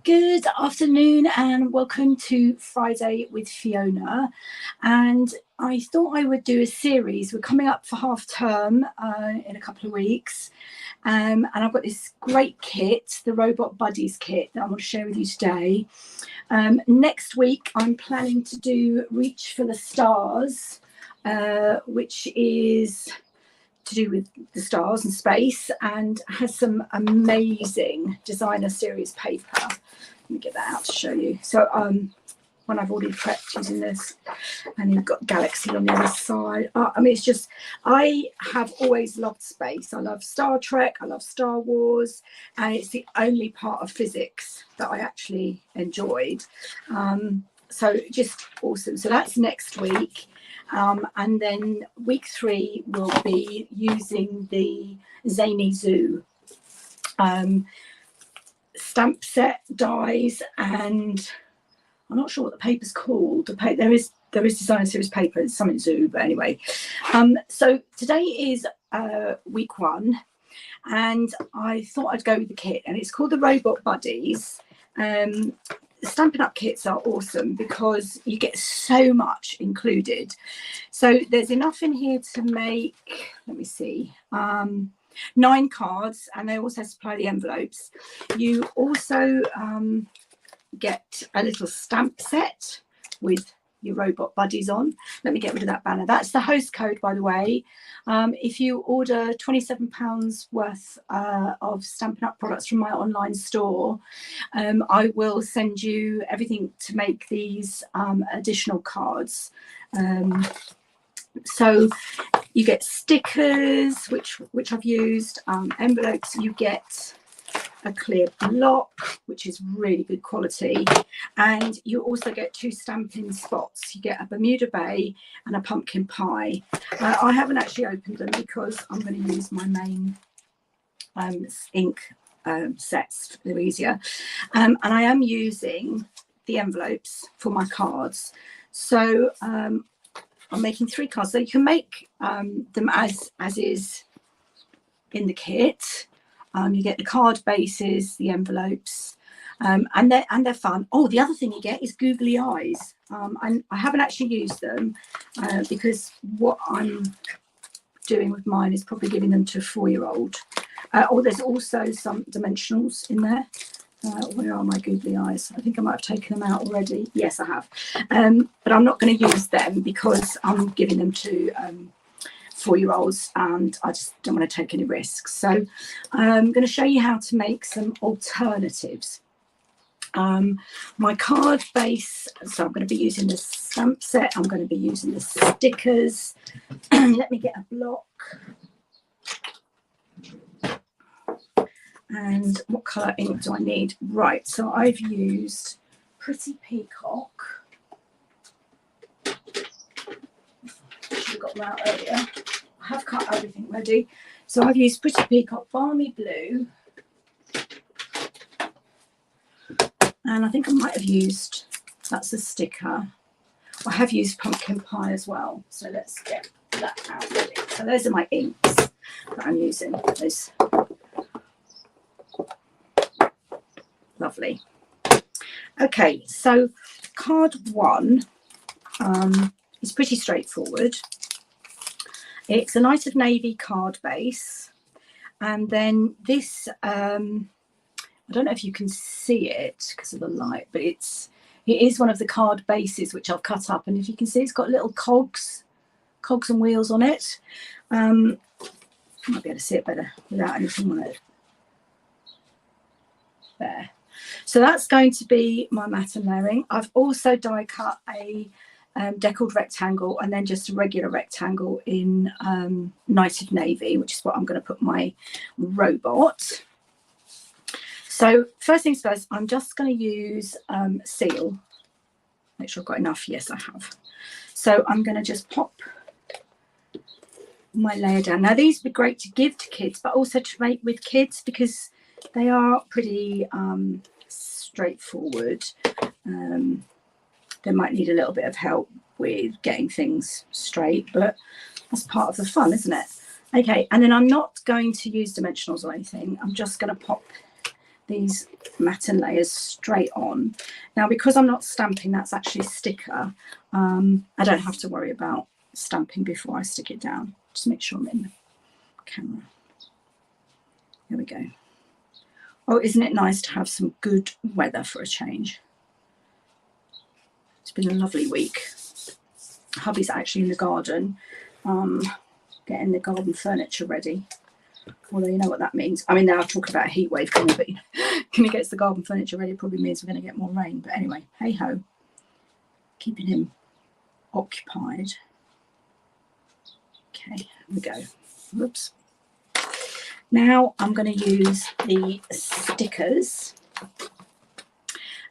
Good afternoon and welcome to Friday with Fiona. And I thought I would do a series. We're coming up for half term in a couple of weeks. And I've got this great kit, the Robot Buddies kit, that I want to share with you today. Next week, I'm planning to do Reach for the Stars, which is to do with the stars and space, and has some amazing designer series paper. Let me get that out to show you. So one I've already prepped using this, and you've got Galaxy on the other side. I mean, it's just, I have always loved space. I love Star Trek, I love Star Wars, and it's the only part of physics that I actually enjoyed. So just awesome. So that's next week. And then week 3 will be using the Zany Zoo stamp set, dies, and I'm not sure what the paper's called. There is designer series paper. It's something zoo, but anyway. So today is week 1, and I thought I'd go with the kit, and it's called the Robot Buddies. Stampin' Up kits are awesome because you get so much included. So there's enough in here to make, let me see, 9 cards, and they also supply the envelopes. You also get a little stamp set with your Robot Buddies on. Let me get rid of that banner. That's the host code, by the way. If you order £27 worth of Stampin' Up products from my online store, I will send you everything to make these additional cards. So you get stickers, which I've used, envelopes. You get a clear block, which is really good quality, and you also get 2 stamping spots. You get a Bermuda Bay and a pumpkin pie. I haven't actually opened them because I'm going to use my main ink sets. They're easier, and I am using the envelopes for my cards. So I'm making 3 cards, so you can make them as is in the kit. You get the card bases, the envelopes, and they're fun. Oh, the other thing you get is googly eyes. And I haven't actually used them because what I'm doing with mine is probably giving them to a 4-year-old. Oh, there's also some dimensionals in there. Where are my googly eyes? I think I might have taken them out already. Yes, I have. But I'm not going to use them because I'm giving them to 4-year-olds, and I just don't want to take any risks. So I'm going to show you how to make some alternatives. My card base, so I'm going to be using the stamp set, I'm going to be using the stickers. Let me get a block. And what colour ink do I need? Right, so I've used Pretty Peacock. Should have got them out earlier. I have cut everything ready. So I've used Pretty Peacock Balmy Blue. And I think I might have used, that's a sticker. I have used Pumpkin Pie as well. So let's get that out ready. So those are my inks that I'm using. Those. Lovely. Okay, so card 1 is pretty straightforward. It's a Night of Navy card base, and then this I don't know if you can see it because of the light, but it is one of the card bases which I've cut up, and if you can see, it's got little cogs and wheels on it. You might be able to see it better without anything on it. There. So that's going to be my matte and layering. I've also die cut a deckled rectangle and then just a regular rectangle in Night of Navy, which is what I'm going to put my robot. So first things first, I'm just going to use seal. Make sure I've got enough. Yes, I have. So I'm going to just pop my layer down. Now these would be great to give to kids, but also to make with kids because they are pretty straightforward. They might need a little bit of help with getting things straight, but that's part of the fun, isn't it? Okay, and then I'm not going to use dimensionals or anything. I'm just going to pop these matten layers straight on. Now, because I'm not stamping, that's actually a sticker. I don't have to worry about stamping before I stick it down. Just make sure I'm in the camera. There we go. Oh, isn't it nice to have some good weather for a change? It's been a lovely week. Hubby's actually in the garden, getting the garden furniture ready. Although you know what that means. I mean, now I'm talking about a heat wave coming, but when he gets the garden furniture ready, it probably means we're going to get more rain. But anyway, hey ho, keeping him occupied. Okay, here we go. Whoops. Now I'm going to use the stickers,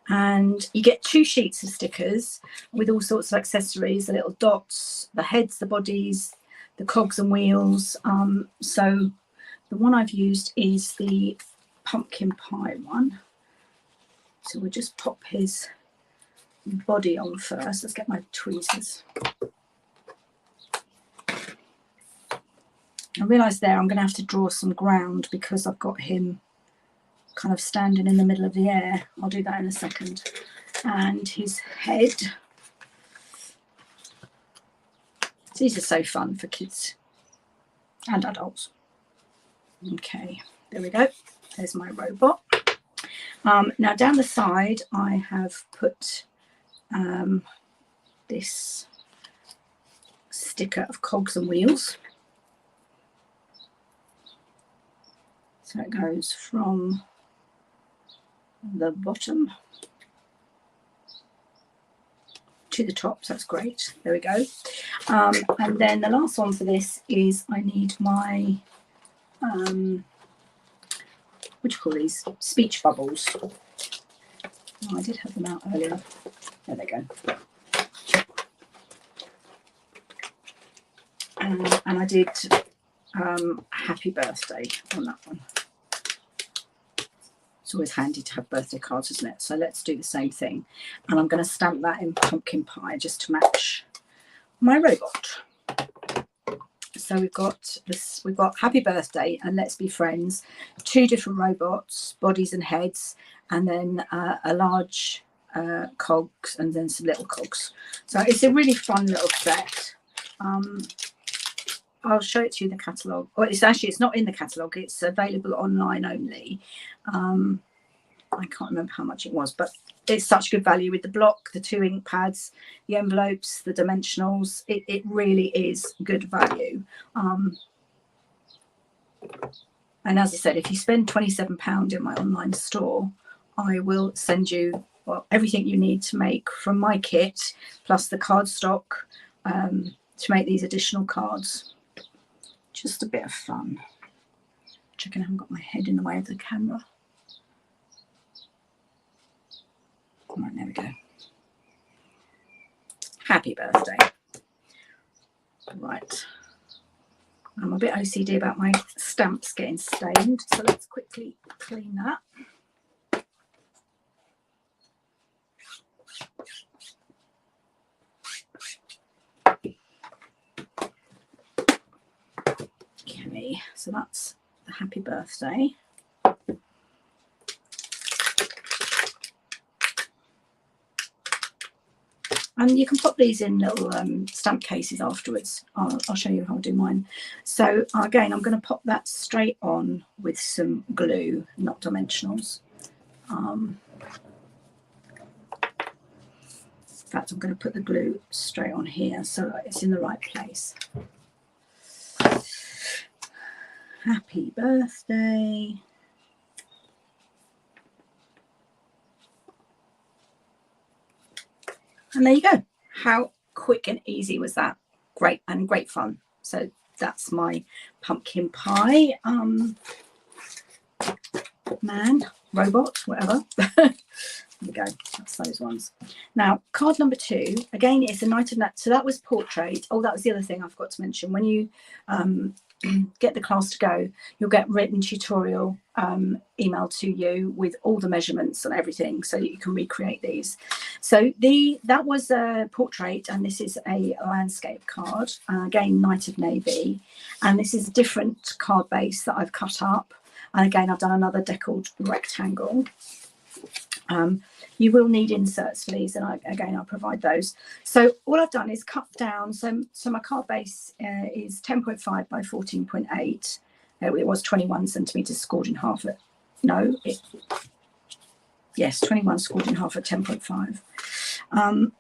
and you get 2 sheets of stickers with all sorts of accessories, the little dots, the heads, the bodies, the cogs and wheels. So the one I've used is the pumpkin pie one. So we'll just pop his body on first. Let's get my tweezers. I realised there I'm going to have to draw some ground because I've got him kind of standing in the middle of the air. I'll do that in a second. And his head. These are so fun for kids and adults. Okay, there we go. There's my robot. Now down the side I have put this sticker of cogs and wheels. So it goes from the bottom to the top, so that's great. There we go. And then the last one for this is I need my what do you call these? Speech bubbles. Oh, I did have them out earlier. There they go. And I did happy birthday on that one. It's always handy to have birthday cards, isn't it? So let's do the same thing. And I'm going to stamp that in pumpkin pie just to match my robot. So we've got this, we've got happy birthday and let's be friends, 2 different robots, bodies and heads, and then a large cogs and then some little cogs. So it's a really fun little set. I'll show it to you in the catalogue. Well, it's not in the catalogue, it's available online only. I can't remember how much it was, but it's such good value with the block, the 2 ink pads, the envelopes, the dimensionals. It really is good value. And as I said, if you spend £27 in my online store, I will send you everything you need to make from my kit, plus the cardstock to make these additional cards. Just a bit of fun. Checking I haven't got my head in the way of the camera. Right, there we go. Happy birthday. Right. I'm a bit OCD about my stamps getting stained, so let's quickly clean that. Okay, so that's the happy birthday. And you can pop these in little stamp cases afterwards. I'll show you how I do mine. So again, I'm going to pop that straight on with some glue, not dimensionals. In fact, I'm going to put the glue straight on here so that it's in the right place. Happy birthday. And there you go. How quick and easy was that? Great and great fun. So that's my pumpkin pie man, robot, whatever. There we go. That's those ones. Now, card number 2, again, it's a night of that. So that was portrait. Oh, that was the other thing I forgot to mention. When you get the class to go, you'll get written tutorial emailed to you with all the measurements and everything so that you can recreate these. So that was a portrait and this is a landscape card, again night of navy, and this is a different card base that I've cut up. And again, I've done another deckled rectangle. You will need inserts for these, and I'll provide those. So all I've done is cut down. So my card base is 10.5 by 14.8. It was 21 centimeters scored in half at, no, yes, 21 scored in half at 10.5. And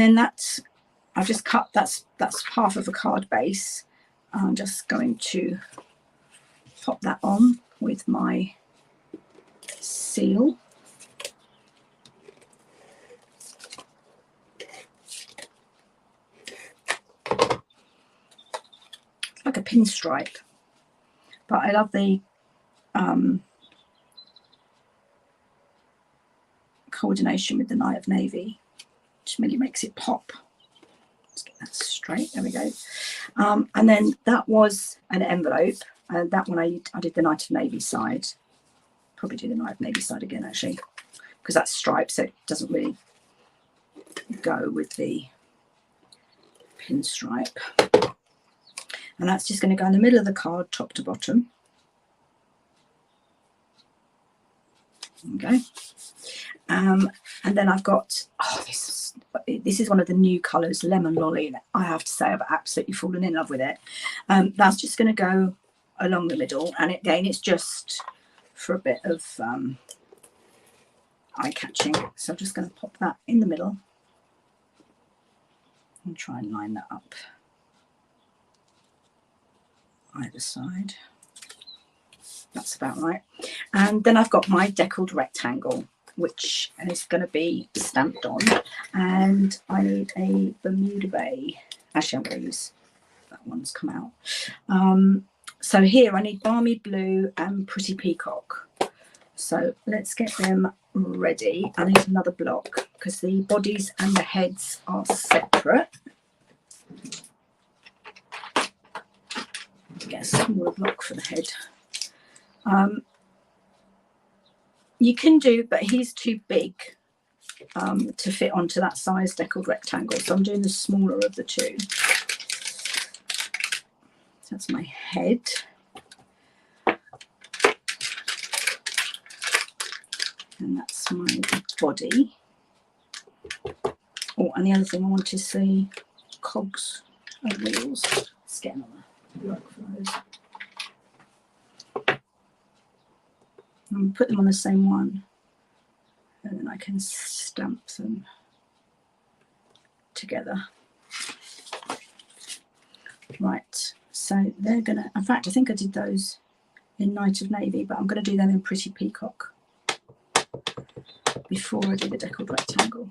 then I've just cut, that's half of a card base. I'm just going to pop that on with my seal. It's like a pinstripe, but I love the coordination with the Night of Navy, which really makes it pop. Let's get that straight. There we go. And then that was an envelope, and that one I did the Night of Navy side. Probably do the Night of Navy side again, actually, because that's striped, so it doesn't really go with the pinstripe. And that's just going to go in the middle of the card, top to bottom. Okay. And then I've got, oh, this is one of the new colours, Lemon Lolly. I have to say I've absolutely fallen in love with it. That's just going to go along the middle, and again it's just for a bit of eye-catching. So I'm just going to pop that in the middle and try and line that up either side. That's about right. And then I've got my deckled rectangle, which is going to be stamped on, and I need a Bermuda Bay. Actually, I'm going to use that one's come out. So here I need Balmy Blue and Pretty Peacock. So let's get them ready. I need another block because the bodies and the heads are separate. Get a smaller block for the head. You can do, but he's too big to fit onto that size deckled rectangle. So I'm doing the smaller of the two. So that's my head. And that's my body. Oh, and the other thing I want to see, cogs and wheels. Let's get another block for those. And put them on the same one, and then I can stamp them together. Right, so they're gonna, in fact I think I did those in Night of Navy, but I'm going to do them in Pretty Peacock before I do the deckled rectangle.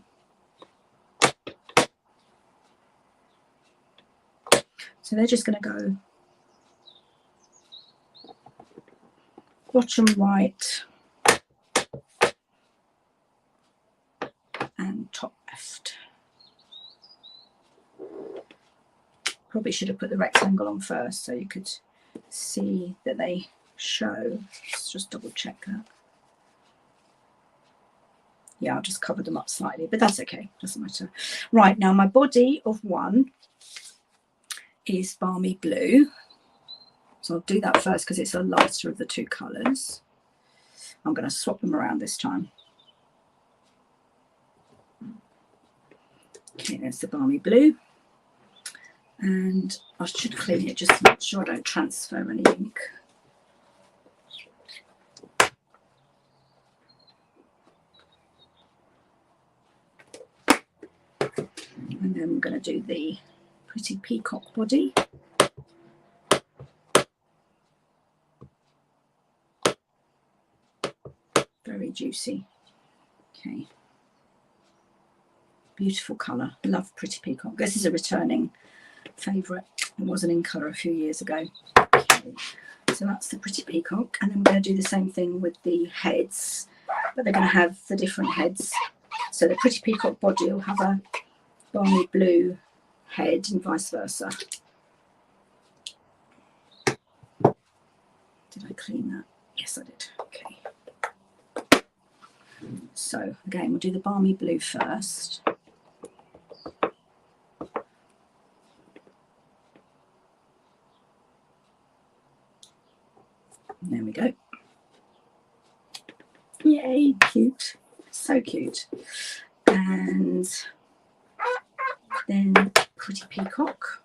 So they're just going to go bottom right and top left. Probably should have put the rectangle on first so you could see that they show. Let's just double check that. Yeah, I'll just cover them up slightly, but that's okay, doesn't matter. Right, now my body of one is Balmy Blue. So I'll do that first because it's the lighter of the two colours. I'm going to swap them around this time. Okay, there's the Balmy Blue. And I should clean it just to make sure I don't transfer any ink. And then I'm going to do the Pretty Peacock body. Very juicy. Okay. Beautiful colour. Love Pretty Peacock. This is a returning favourite. It wasn't in colour a few years ago. Okay. So that's the Pretty Peacock. And then we're going to do the same thing with the heads, but they're going to have the different heads. So the Pretty Peacock body will have a Balmy Blue head and vice versa. Did I clean that? Yes, I did. Okay. So again, we'll do the Balmy Blue first. And there we go. Yay, cute, so cute. And then Pretty Peacock.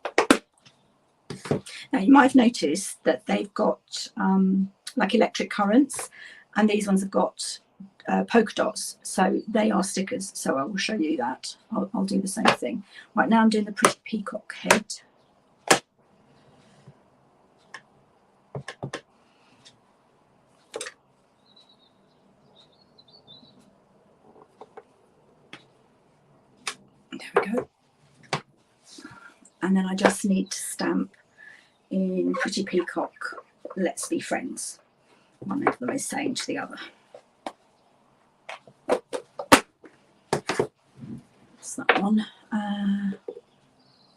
Now you might have noticed that they've got like electric currents, and these ones have got polka dots, so they are stickers. So I will show you that. I'll do the same thing. Right now I'm doing the Pretty Peacock head. There we go. And then I just need to stamp in Pretty Peacock, Let's Be Friends. One of them is saying to the other. That's that one.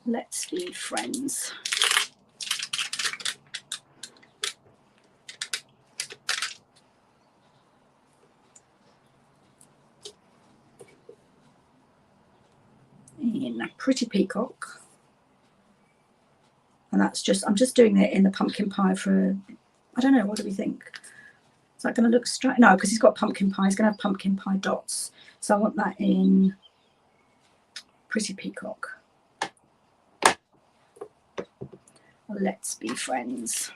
Let's Be Friends. In Pretty Peacock. And that's just, I'm just doing it in the pumpkin pie for, I don't know, what do we think? Is that going to look straight? No, because he's got pumpkin pie. He's going to have pumpkin pie dots. So I want that in Pretty Peacock. Let's Be Friends.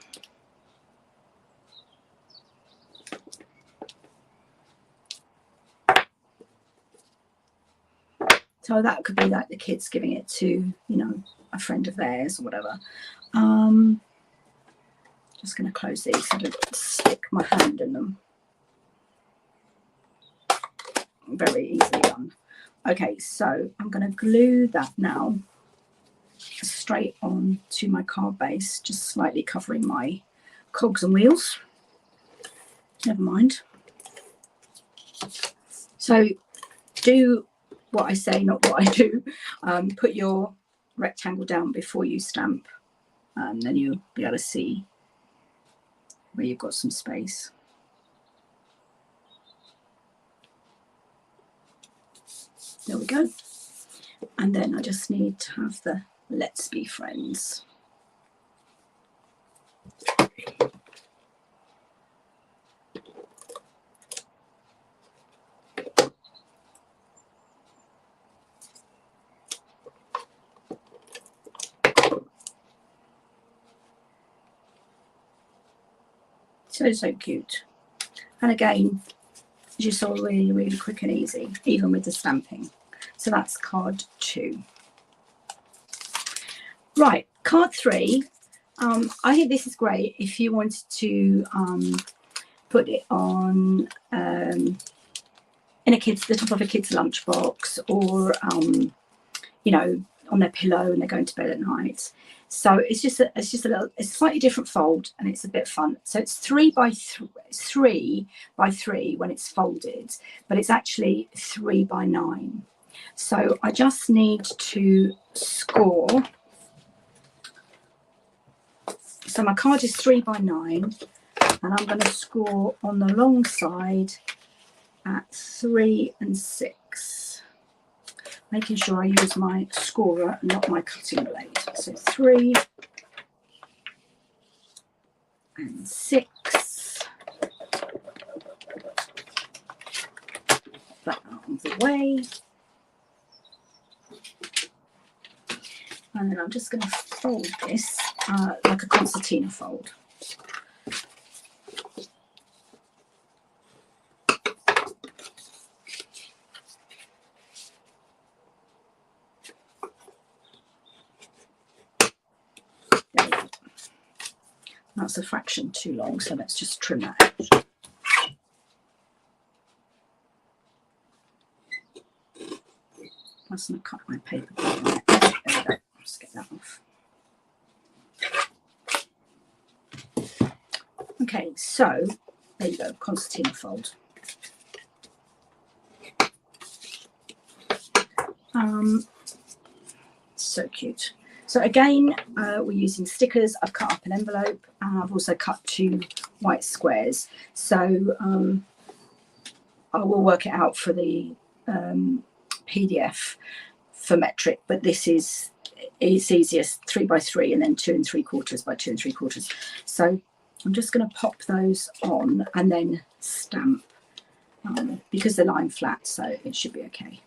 So that could be like the kids giving it to, you know, a friend of theirs or whatever. Just going to close these so I don't stick my hand in them. Very easily done. Okay, so I'm going to glue that now straight on to my card base, just slightly covering my cogs and wheels. Never mind. So do what I say, not what I do. Put your rectangle down before you stamp, and then you'll be able to see where you've got some space. There we go. And then I just need to have the Let's Be Friends. So cute. And again, as you saw, really quick and easy, even with the stamping. So that's card 2. Right, card 3. I think this is great if you wanted to put it on in the top of a kid's lunchbox, or you know, on their pillow and they're going to bed at night. So it's just a slightly different fold, and it's a bit fun. So it's 3 by 3 when it's folded, but it's actually 3 by 9. So I just need to score. So my card is 3 by 9, and I'm going to score on the long side at 3 and 6. Making sure I use my scorer, not my cutting blade. So 3 and 6. That out of the way. And then I'm just going to fold this like a concertina fold. That's a fraction too long, so let's just trim that out. Mustn't have cut my paper. There we go. Let's get that off. Okay, so there you go, concertina fold. So cute. So again, we're using stickers. I've cut up an envelope, and I've also cut 2 white squares. So I will work it out for the PDF for metric, but this is easiest 3 by 3 and then 2 3/4 by 2 3/4. So I'm just going to pop those on and then stamp because they're lying flat, so it should be okay.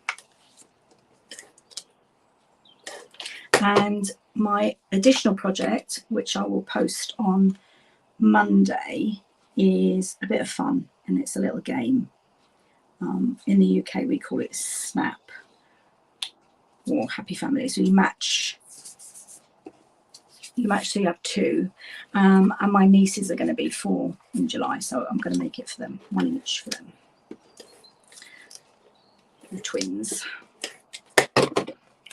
And my additional project, which I will post on Monday, is a bit of fun, and it's a little game. In the UK, we call it Snap or Happy Family. So you match, so you have two. And my nieces are going to be 4 in July, so I'm going to make it for them, 1 each for them. The twins.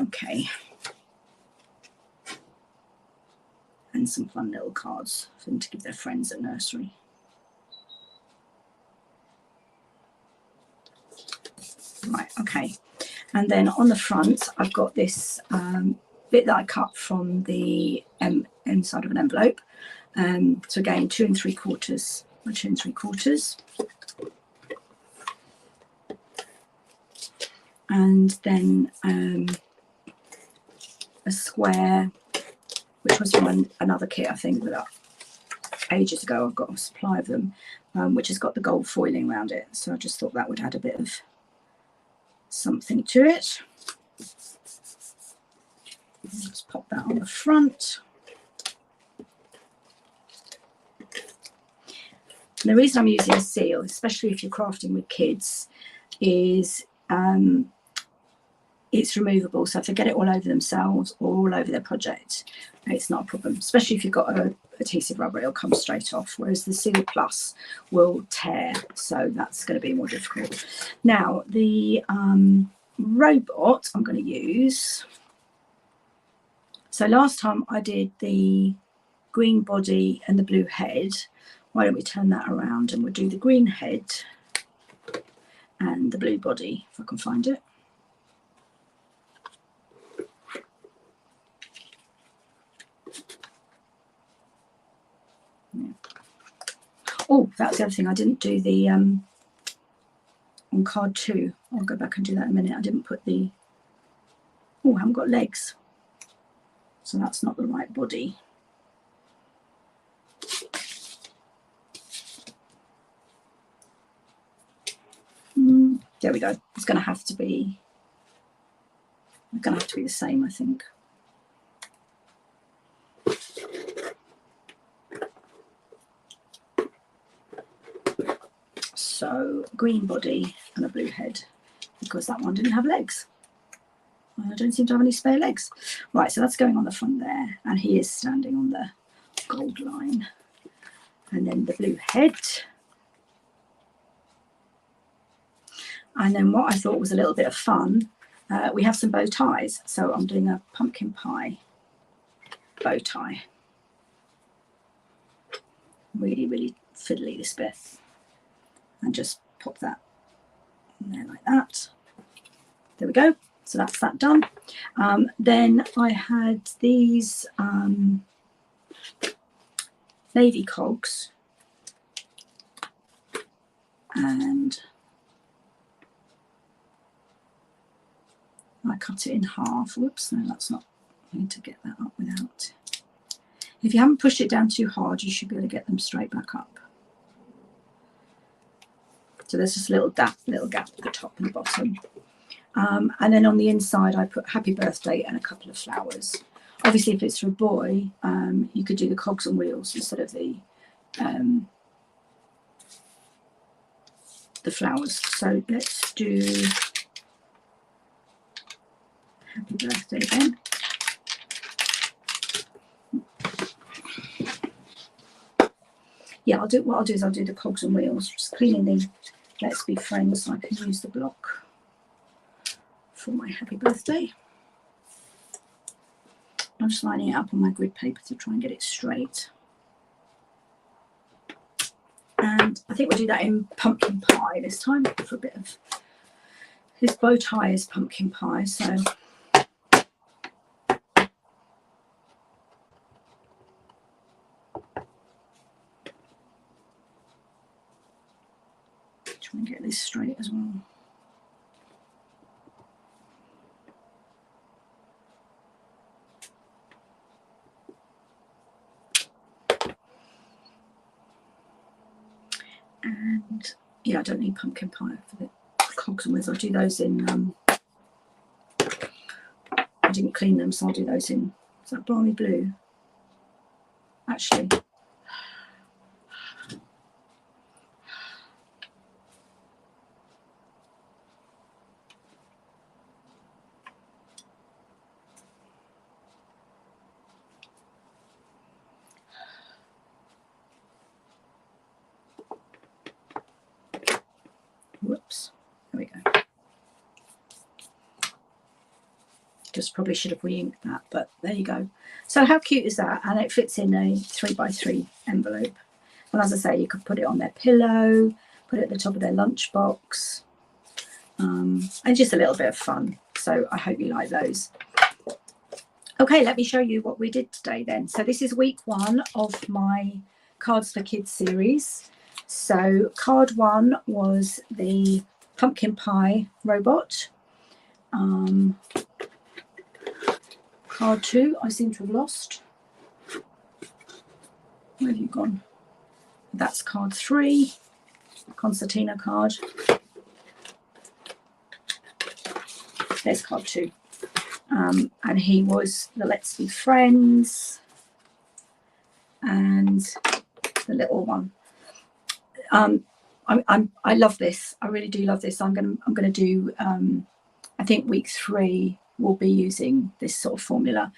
Okay. And some fun little cards for them to give their friends at nursery. Right, okay. And then on the front, I've got this bit that I cut from the inside of an envelope. So again, 2 3/4 by 2 3/4. And then a square, which was from another kit, I think, but ages ago. I've got a supply of them, which has got the gold foiling around it. So I just thought that would add a bit of something to it. Let's pop that on the front. And the reason I'm using a seal, especially if you're crafting with kids, is it's removable. So if they get it all over themselves or all over their project, it's not a problem, especially if you've got a adhesive rubber, it'll come straight off, whereas the Seal Plus will tear, so that's going to be more difficult. Now the robot I'm going to use, so last time I did the green body and the blue head. Why don't we turn that around and we'll do the green head and the blue body, if I can find it. Yeah. Oh, that's the other thing, I didn't do the on card 2. I'll go back and do that in a minute. I didn't put the, oh, I haven't got legs, so that's not the right body. There we go. It's going to have to be the same, I think. So green body and a blue head, because that one didn't have legs. I don't seem to have any spare legs. Right, so that's going on the front there, and he is standing on the gold line. And then the blue head. And then what I thought was a little bit of fun, we have some bow ties. So I'm doing a pumpkin pie bow tie. Really, really fiddly, this bit. And just pop that in there like that. There we go. So that's that done. Then I had these navy cogs, and I cut it in half. Whoops, no, that's not. I need to get that up without. If you haven't pushed it down too hard, you should be able to get them straight back up. So there's just a little gap at the top and the bottom. And then on the inside, I put happy birthday and a couple of flowers. Obviously, if it's for a boy, you could do the cogs and wheels instead of the flowers. So let's do happy birthday again. Yeah, what I'll do is I'll do the cogs and wheels, just cleaning the Let's Be Friends so I can use the block for my happy birthday. I'm just lining it up on my grid paper to try and get it straight. And I think we'll do that in pumpkin pie this time for a bit of, his bow tie is pumpkin pie, so try and get this straight as well. And Yeah, I don't need pumpkin pie for the cogs and wheels. I'll do those in, I didn't clean them, so I'll do those in, is that balmy blue? Actually, whoops, there we go. Just probably should have re-inked that, but there you go. So how cute is that? And it fits in a 3x3 envelope. And as I say, you could put it on their pillow, put it at the top of their lunchbox, and just a little bit of fun. So I hope you like those. Okay, let me show you what we did today then. So this is week 1 of my Cards for Kids series. So card 1 was the pumpkin pie robot. Card 2 I seem to have lost. Where have you gone? That's card 3, concertina card. There's card 2. And he was the Let's Be Friends and the little one. I love this. I really do love this. I'm gonna do. I think week 3 we'll be using this sort of formula.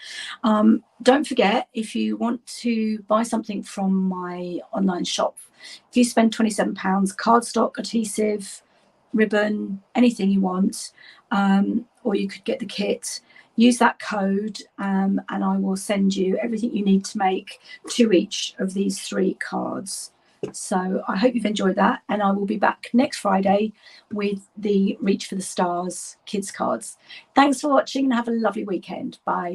Don't forget, if you want to buy something from my online shop, if you spend £27, cardstock, adhesive, ribbon, anything you want, or you could get the kit, use that code, and I will send you everything you need to make 2 each of these 3 cards. So I hope you've enjoyed that, and I will be back next Friday with the Reach for the Stars kids cards. Thanks for watching and have a lovely weekend. Bye.